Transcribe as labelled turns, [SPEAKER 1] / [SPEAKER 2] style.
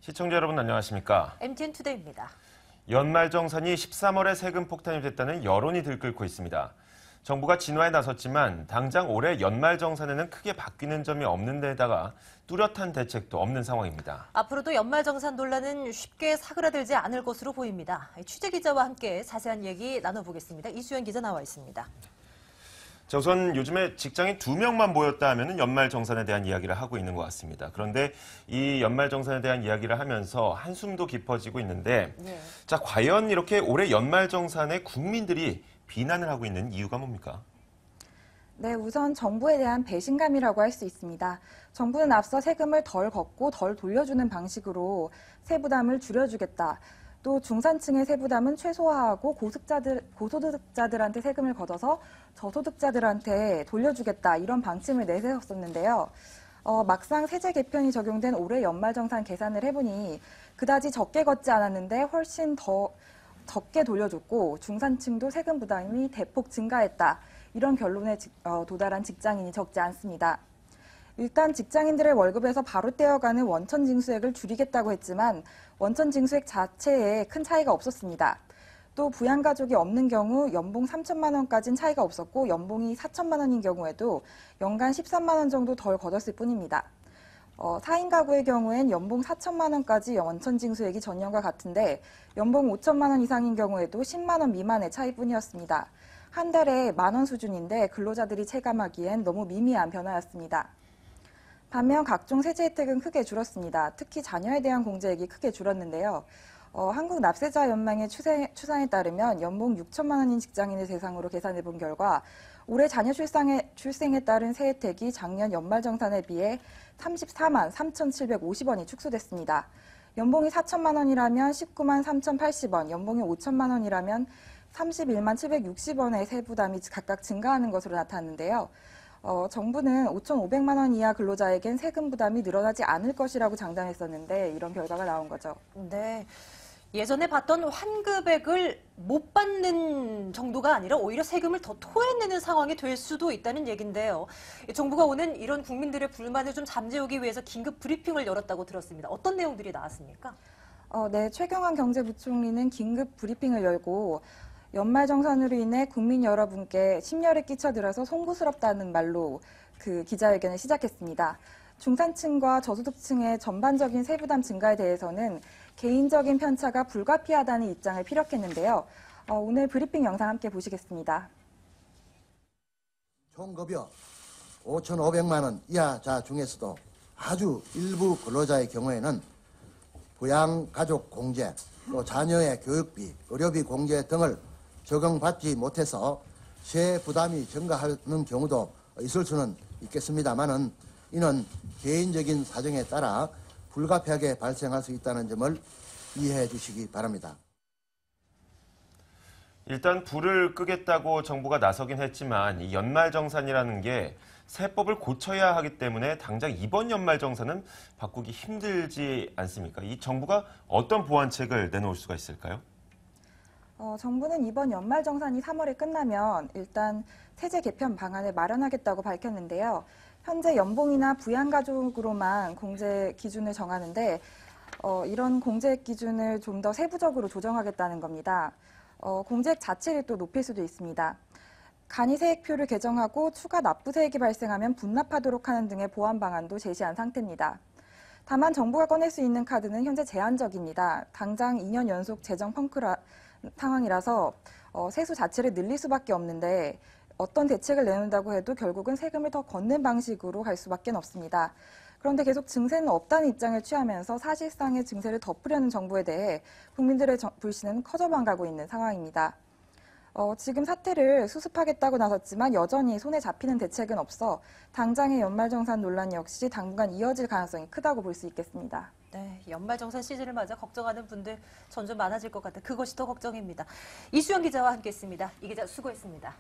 [SPEAKER 1] 시청자 여러분 안녕하십니까?
[SPEAKER 2] MTN투데이입니다.
[SPEAKER 1] 연말정산이 13월에 세금 폭탄이 됐다는 여론이 들끓고 있습니다. 정부가 진화에 나섰지만 당장 올해 연말정산에는 크게 바뀌는 점이 없는 데다가 뚜렷한 대책도 없는 상황입니다.
[SPEAKER 2] 앞으로도 연말정산 논란은 쉽게 사그라들지 않을 것으로 보입니다. 취재기자와 함께 자세한 얘기 나눠보겠습니다. 이수연 기자 나와 있습니다.
[SPEAKER 1] 자, 우선 요즘에 직장인 2명만 모였다 하면 연말정산에 대한 이야기를 하고 있는 것 같습니다. 그런데 이 연말정산에 대한 이야기를 하면서 한숨도 깊어지고 있는데 자, 과연 이렇게 올해 연말정산에 국민들이 비난을 하고 있는 이유가 뭡니까?
[SPEAKER 3] 네, 우선 정부에 대한 배신감이라고 할 수 있습니다. 정부는 앞서 세금을 덜 걷고 덜 돌려주는 방식으로 세부담을 줄여주겠다. 또 중산층의 세부담은 최소화하고 고소득자들한테 세금을 걷어서 저소득자들한테 돌려주겠다. 이런 방침을 내세웠었는데요. 막상 세제 개편이 적용된 올해 연말정산 계산을 해보니 그다지 적게 걷지 않았는데 훨씬 더 적게 돌려줬고 중산층도 세금 부담이 대폭 증가했다. 이런 결론에 도달한 직장인이 적지 않습니다. 일단 직장인들의 월급에서 바로 떼어가는 원천 징수액을 줄이겠다고 했지만 원천 징수액 자체에 큰 차이가 없었습니다. 또 부양가족이 없는 경우 연봉 3천만 원까지는 차이가 없었고 연봉이 4천만 원인 경우에도 연간 13만 원 정도 덜 걷었을 뿐입니다. 4인 가구의 경우엔 연봉 4천만 원까지 원천 징수액이 전년과 같은데 연봉 5천만 원 이상인 경우에도 10만 원 미만의 차이뿐이었습니다. 한 달에 10,000원 수준인데 근로자들이 체감하기엔 너무 미미한 변화였습니다. 반면 각종 세제 혜택은 크게 줄었습니다. 특히 자녀에 대한 공제액이 크게 줄었는데요. 한국납세자연맹의 추산에 따르면 연봉 6천만 원인 직장인을 대상으로 계산해 본 결과 올해 자녀 출생에 따른 세 혜택이 작년 연말정산에 비해 34만 3,750원이 축소됐습니다. 연봉이 4천만 원이라면 19만 3,080원, 연봉이 5천만 원이라면 31만 760원의 세부담이 각각 증가하는 것으로 나타났는데요. 정부는 5,500만 원 이하 근로자에겐 세금 부담이 늘어나지 않을 것이라고 장담했었는데 이런 결과가 나온 거죠.
[SPEAKER 2] 네. 예전에 받던 환급액을 못 받는 정도가 아니라 오히려 세금을 더 토해내는 상황이 될 수도 있다는 얘기인데요. 정부가 오는 이런 국민들의 불만을 좀 잠재우기 위해서 긴급 브리핑을 열었다고 들었습니다. 어떤 내용들이 나왔습니까?
[SPEAKER 3] 네, 최경환 경제부총리는 긴급 브리핑을 열고 연말정산으로 인해 국민 여러분께 심려를 끼쳐드려서 송구스럽다는 말로 그 기자회견을 시작했습니다. 중산층과 저소득층의 전반적인 세부담 증가에 대해서는 개인적인 편차가 불가피하다는 입장을 피력했는데요. 오늘 브리핑 영상 함께 보시겠습니다.
[SPEAKER 4] 총급여 5,500만 원 이하자 중에서도 아주 일부 근로자의 경우에는 부양가족 공제, 또 자녀의 교육비, 의료비 공제 등을 적용받지 못해서 세 부담이 증가하는 경우도 있을 수는 있겠습니다만은 이는 개인적인 사정에 따라 불가피하게 발생할 수 있다는 점을 이해해 주시기 바랍니다.
[SPEAKER 1] 일단 불을 끄겠다고 정부가 나서긴 했지만 이 연말정산이라는 게 세법을 고쳐야 하기 때문에 당장 이번 연말정산은 바꾸기 힘들지 않습니까? 이 정부가 어떤 보완책을 내놓을 수가 있을까요?
[SPEAKER 3] 정부는 이번 연말정산이 3월에 끝나면 일단 세제 개편 방안을 마련하겠다고 밝혔는데요. 현재 연봉이나 부양가족으로만 공제 기준을 정하는데 이런 공제액 기준을 좀 더 세부적으로 조정하겠다는 겁니다. 공제액 자체를 또 높일 수도 있습니다. 간이세액표를 개정하고 추가 납부세액이 발생하면 분납하도록 하는 등의 보완 방안도 제시한 상태입니다. 다만 정부가 꺼낼 수 있는 카드는 현재 제한적입니다. 당장 2년 연속 재정 펑크 상황이라서 세수 자체를 늘릴 수밖에 없는데 어떤 대책을 내놓는다고 해도 결국은 세금을 더 걷는 방식으로 갈 수밖에 없습니다. 그런데 계속 증세는 없다는 입장을 취하면서 사실상의 증세를 덮으려는 정부에 대해 국민들의 불신은 커져만 가고 있는 상황입니다. 지금 사태를 수습하겠다고 나섰지만 여전히 손에 잡히는 대책은 없어 당장의 연말정산 논란 역시 당분간 이어질 가능성이 크다고 볼 수 있겠습니다.
[SPEAKER 2] 네, 연말정산 시즌을 맞아 걱정하는 분들 점점 많아질 것 같아 그것이 더 걱정입니다. 이수연 기자와 함께했습니다. 이 기자 수고했습니다.